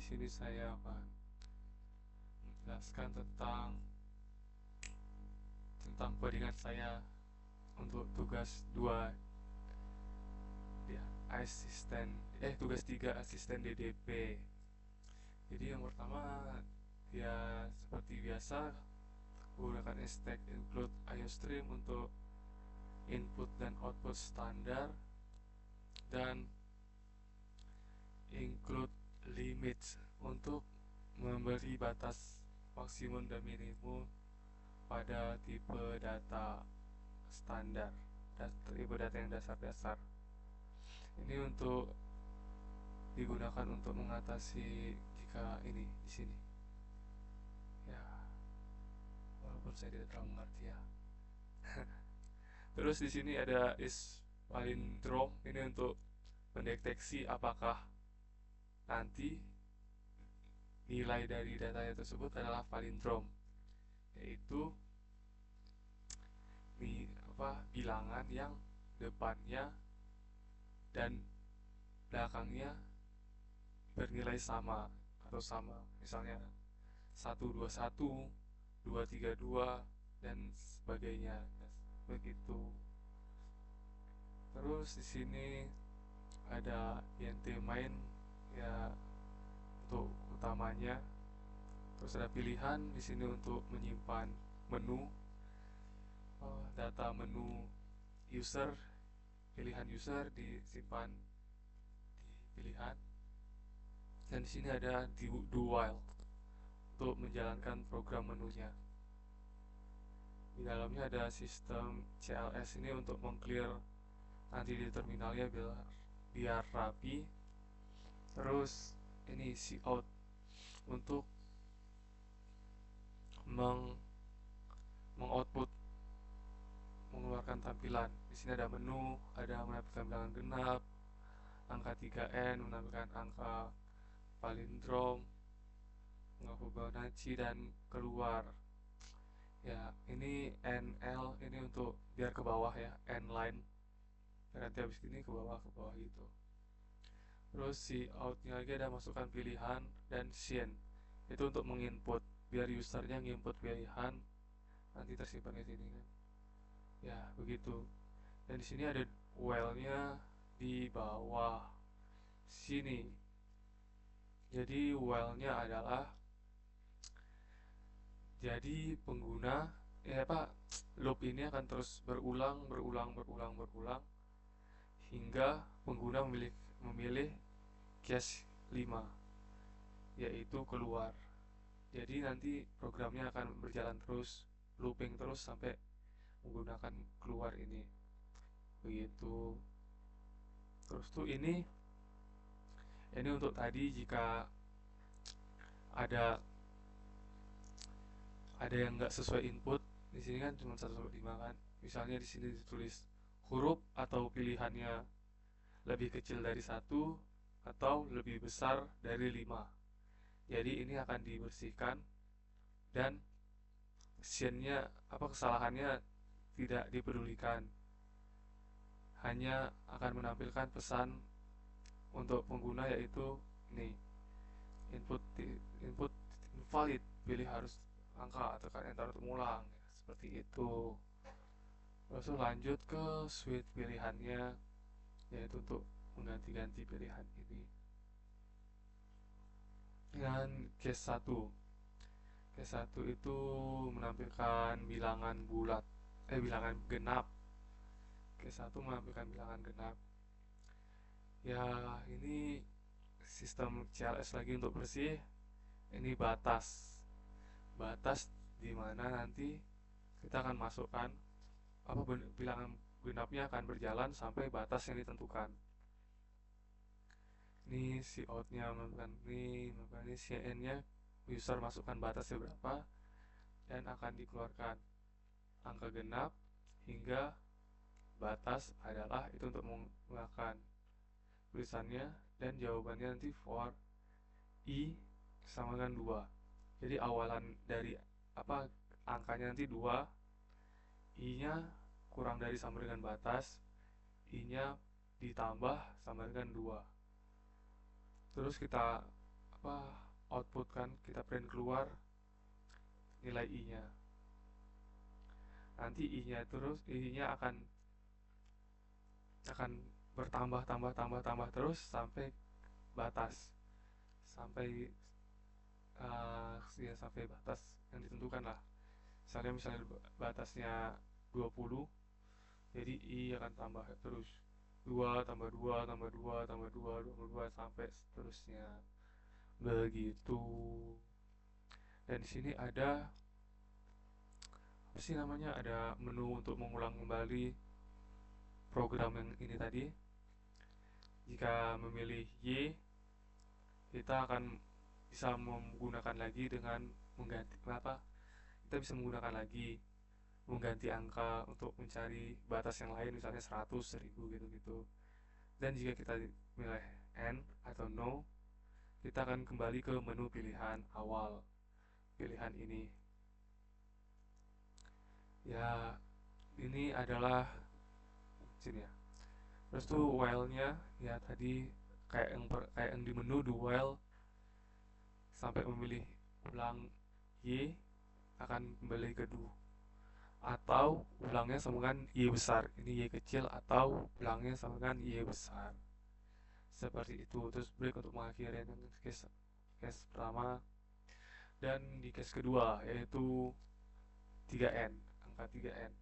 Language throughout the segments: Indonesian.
sini saya akan menjelaskan tentang codingan saya untuk tugas 2 ya, tugas 3 asisten DDP. Jadi yang pertama, ya seperti biasa menggunakan stack include IOStream untuk input dan output standar, dan include limits untuk memberi batas maksimum dan minimum pada tipe data standar dan tipe data yang dasar-dasar. Ini untuk digunakan untuk mengatasi jika ini di sini. Ya, walaupun saya tidak terlalu mengerti ya. Terus di sini ada is palindrome, ini untuk mendeteksi apakah nanti nilai dari datanya tersebut adalah palindrome, yaitu bilangan yang depannya dan belakangnya bernilai sama atau sama, misalnya 121, 232 dan sebagainya, begitu. Terus di sini ada int main ya untuk utamanya. Terus ada pilihan di sini untuk menyimpan menu, data menu user, pilihan user disimpan di pilihan. Dan di sini ada do while untuk menjalankan program menunya. Di dalamnya ada sistem CLS ini untuk mengclear nanti di terminalnya biar rapi. Terus ini cout untuk mengoutput, mengeluarkan tampilan. Di sini ada menu, ada menampilkan bilangan genap, angka 3N menampilkan angka palindrom, angka Fibonacci, dan keluar. Ya, ini NL ini untuk biar ke bawah ya, N line. Nanti habis ini ke bawah gitu. Terus si outnya lagi ada masukkan pilihan dan scene, itu untuk menginput biar usernya nginput pilihan nanti tersimpan di sini kan. Ya, begitu. Dan di sini ada while-nya di bawah sini. Jadi while-nya adalah jadi pengguna loop ini akan terus berulang hingga pengguna memilih case 5, yaitu keluar. Jadi nanti programnya akan berjalan terus, looping terus sampai menggunakan keluar ini. Begitu. Terus tuh ini untuk tadi jika ada yang nggak sesuai input. Di sini kan cuma 1/5 kan. Misalnya di sini ditulis huruf atau pilihannya lebih kecil dari 1 atau lebih besar dari 5. Jadi ini akan dibersihkan dan kesalahannya tidak dipedulikan. Hanya akan menampilkan pesan untuk pengguna, yaitu nih, input invalid, pilih harus angka, tekan enter untuk mengulang, seperti itu. Terus lanjut ke suite pilihannya, yaitu untuk mengganti-ganti pilihan ini. Dengan case 1 itu menampilkan bilangan genap. Case 1 menampilkan bilangan genap. Ya, ini sistem CLS lagi untuk bersih. Ini batas di mana nanti kita akan masukkan bilangan genapnya akan berjalan sampai batas yang ditentukan. Ini si outnya menampilkan ini CN nya, user masukkan batasnya berapa dan akan dikeluarkan angka genap hingga batas adalah itu untuk menggunakan tulisannya, dan jawabannya nanti for i sama dengan 2. Jadi awalan dari angkanya nanti 2, i nya kurang dari sama dengan batas, i nya ditambah sama dengan 2. Terus kita output kan, kita print keluar nilai i-nya. Nanti i-nya akan bertambah tambah terus sampai batas, sampai ya sampai batas yang ditentukan lah. Misalnya batasnya 20, jadi i akan tambah terus 2 tambah 2 tambah 2 tambah 2 tambah 2 sampai seterusnya. Begitu. Dan di sini ada apa sih namanya? Ada menu untuk mengulang kembali program yang ini tadi. Jika memilih Y, kita akan bisa menggunakan lagi dengan mengganti apa? Kita bisa menggunakan lagi mengganti angka untuk mencari batas yang lain, misalnya 100, 1000 gitu-gitu. Dan jika kita milih N atau No, kita akan kembali ke menu pilihan awal, pilihan ini. Ya, ini adalah sini ya. Terus tuh while-nya ya tadi kayak yang di menu do while sampai memilih ulang Y akan kembali ke do, atau ulangnya sama dengan Y besar, ini Y kecil, atau ulangnya sama dengan Y besar, seperti itu. Terus break untuk mengakhiri case pertama, dan di case kedua yaitu 3N, angka 3N,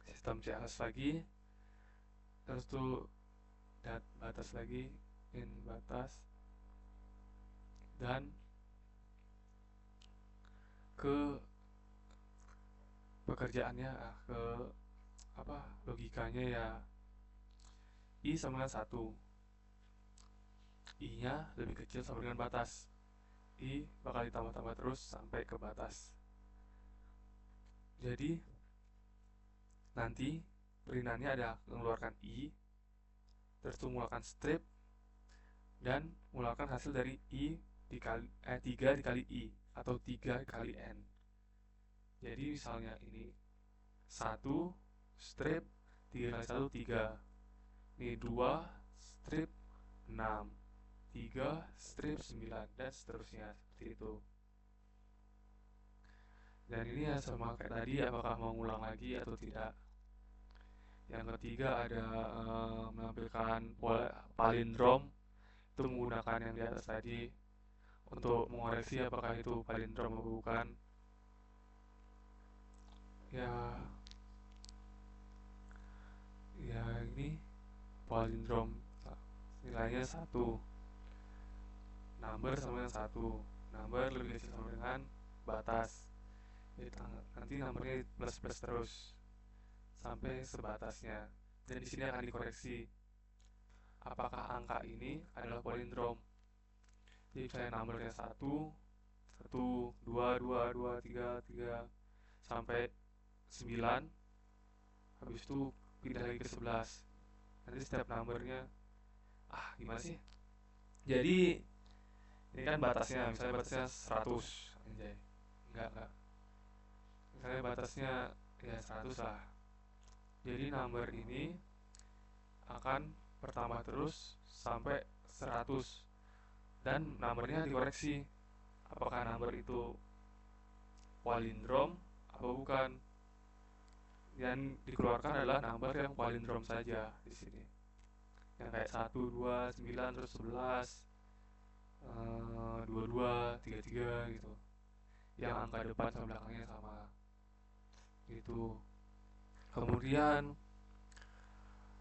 sistem CLS lagi. Terus tuh batas lagi, in batas, dan ke pekerjaannya, ke logikanya ya, I sama dengan 1, I nya lebih kecil sama dengan batas, I bakal ditambah-tambah terus sampai ke batas. Jadi nanti perintannya ada mengeluarkan I, terus itu mengeluarkan strip, dan mengeluarkan hasil dari I 3 dikali I atau 3 kali N. Jadi misalnya ini 1 strip 3 kali 1 3, ini 2 strip 6, 3 strip 9, dan seterusnya seperti itu. Dan ini ya sama kayak tadi, apakah mau ngulang lagi atau tidak. Yang ketiga ada menampilkan palindrom, itu menggunakan yang di atas tadi untuk mengoreksi apakah itu palindrom atau bukan. Ya ini palindrom, nilainya 1, number sama dengan 1, number lebih kecil sama dengan batas. Jadi nanti numbernya plus terus sampai sebatasnya, dan di sini akan dikoreksi apakah angka ini adalah palindrom. Jadi misalnya numbernya 1 1 2 2 2 3 3 sampai 9, habis itu pindah lagi ke 11. Nanti setiap numbernya gimana sih? Jadi ini kan batasnya, misalnya batasnya 100, anjay. Enggak. Misalnya batasnya ya 100 lah. Jadi number ini akan bertambah terus sampai 100, dan numbernya dikoreksi apakah number itu palindrom atau bukan. Yang dikeluarkan adalah number yang palindrom saja di sini, yang kayak 1 2 9 terus 11 22 33 gitu, yang angka depan sama belakangnya sama gitu. Kemudian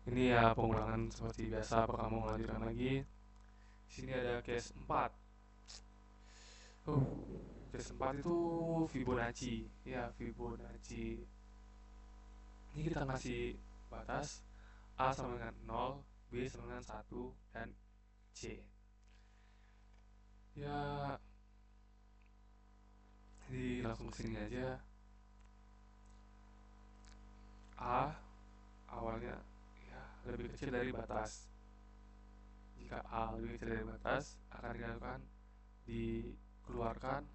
ini ya pengulangan seperti biasa, apakah kamu melanjutkan lagi. Di sini ada case 4. Case 4 itu Fibonacci. Ya, Fibonacci. Ini kita kasih batas A sama dengan 0, B sama dengan 1, dan C. Ya, jadi langsung kesini aja. A awalnya ya lebih kecil dari batas. Jika A lebih kecil dari batas, akan dikeluarkan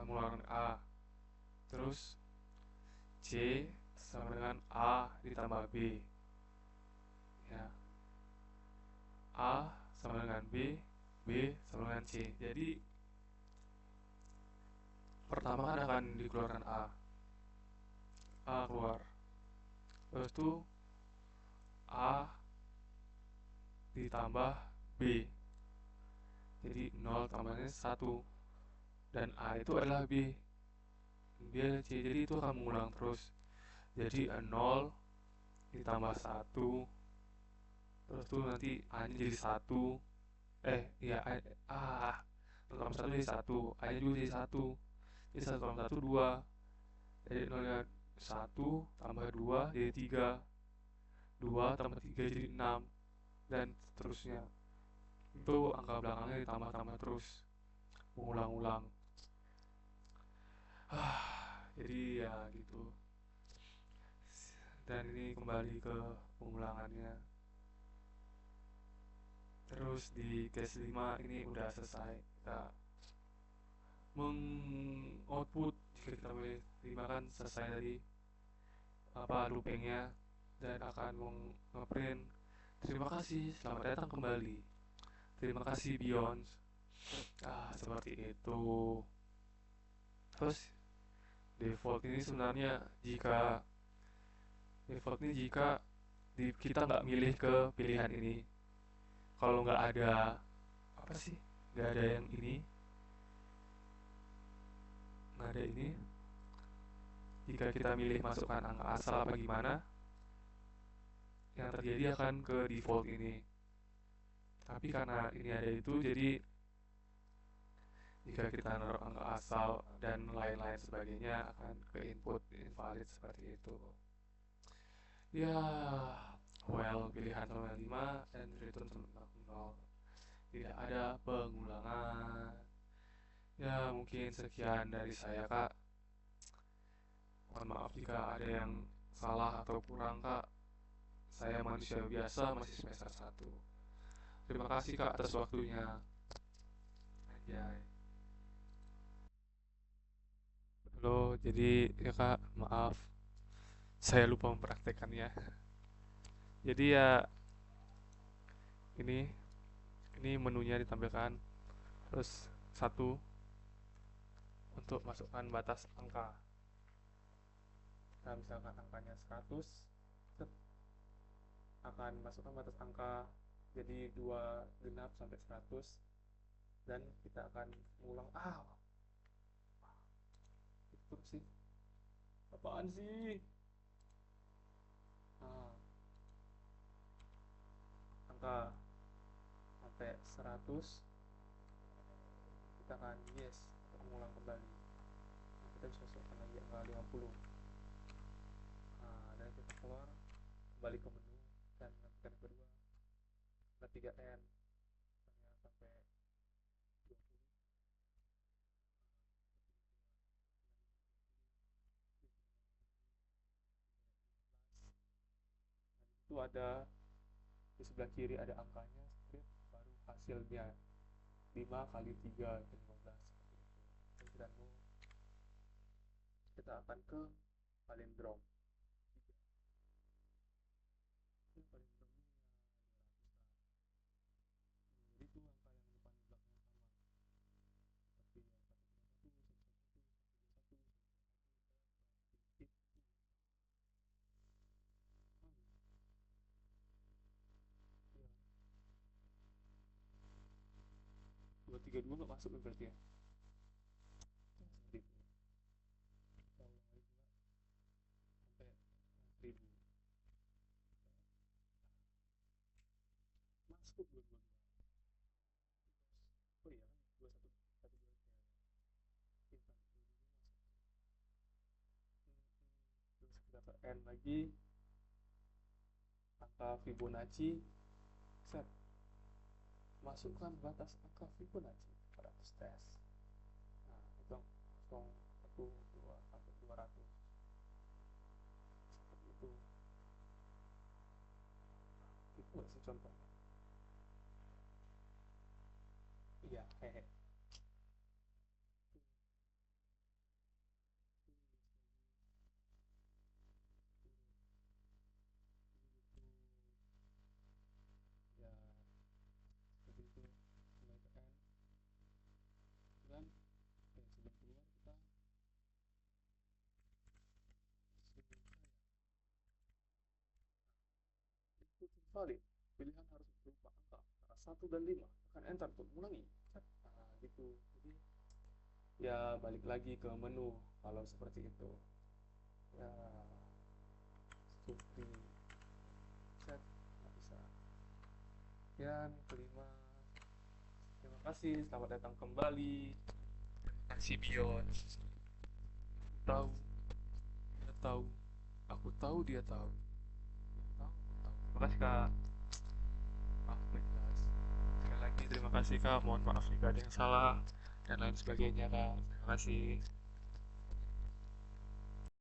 mengeluarkan A. Terus C sama dengan A ditambah B. Ya. A sama dengan dengan B sama dengan C. Jadi pertama kan akan dikeluarkan A keluar, terus itu A ditambah B, jadi 0 tambahnya 1, dan A itu adalah B, dia C, jadi itu akan mengulang terus. Jadi 0 ditambah 1, terus tuh nanti A nya jadi 1, iya, ah 0 tambah 1 jadi 1, A nya juga jadi 1, jadi 1 tambah 1 2, jadi 0 nya 1 tambah 2 jadi 3, 2 tambah 3 jadi 6, dan seterusnya. Itu angka belakangnya ditambah-tambah terus, mengulang-ulang. Jadi ya gitu. Dan ini kembali ke pengulangannya. Terus di case 5 ini udah selesai. Kita mengoutput, jika kita boleh terima, selesai tadi loopingnya, dan akan ngeprint terima kasih, selamat datang kembali, terima kasih Beyond. Seperti itu. Terus default ini sebenarnya jika kita nggak milih ke pilihan ini, kalau nggak ada nggak ada yang ini, nggak ada ini, jika kita milih masukkan angka asal apa gimana, yang terjadi akan ke default ini. Tapi karena ini ada itu, jadi jika kita naruh angka asal dan lain-lain sebagainya akan ke input invalid seperti itu. Ya, well, pilihan 05 dan return 0, tidak ada pengulangan. Ya, mungkin sekian dari saya, Kak. Mohon maaf jika ada yang salah atau kurang, Kak. Saya manusia biasa, masih semester 1. Terima kasih, Kak, atas waktunya. Anjay. Halo, jadi ya Kak, maaf, saya lupa mempraktekannya. Jadi ya ini menunya ditampilkan. Terus satu untuk masukkan batas angka. Nah, misalkan angkanya 100, akan masukkan batas angka jadi 2 genap sampai 100, dan kita akan mengulang. Itu sih. Apaan sih? Nah, angka sampai 100 kita akan yes untuk mengulang kembali. Nah, kita bisa masukkan lagi angka 50. Nah, dan kita keluar kembali ke menu dan menentukan yang kedua angka 3N sampai 20. Itu ada di sebelah kiri ada angkanya, baru hasilnya 5 kali 3 itu 15, seperti itu. Dan kita akan ke palindrom. Ini palindrom ini ya 200. Jadi itu angka yang depan belakangnya sama, seperti yang 151, 151, 151, itu. 232 nggak masuk berarti ya. Seperti itu. Kita ulang lagi juga sampai 1000. Masuk 222. Oh iya kan 2112 nya. Intan 22 masuk. Terus kita ke N lagi, angka Fibonacci, set, masukkan batas angka Fibonacci pada tes. Nah, hitung 0, 1, 2 sampai 200, seperti itu. Itu nggak sih contohnya? Iya, hehe. Ya, seperti itu. kali pilihan harus berupa angka antara 1 dan 5, tekan enter untuk mengulangi. Nah, gitu. Jadi ya balik lagi ke menu kalau seperti itu. Ya, seperti chat nggak bisa. Kemudian kelima, terima kasih, selamat datang kembali. Terima kasih Bion. Tahu, dia tahu, aku tahu dia tahu. Dia tahu, aku tahu. Terima kasih Kak. Maaf gak jelas. Sekali lagi terima kasih Kak, mohon maaf jika ada yang salah dan lain sebagainya Kak. Terima kasih.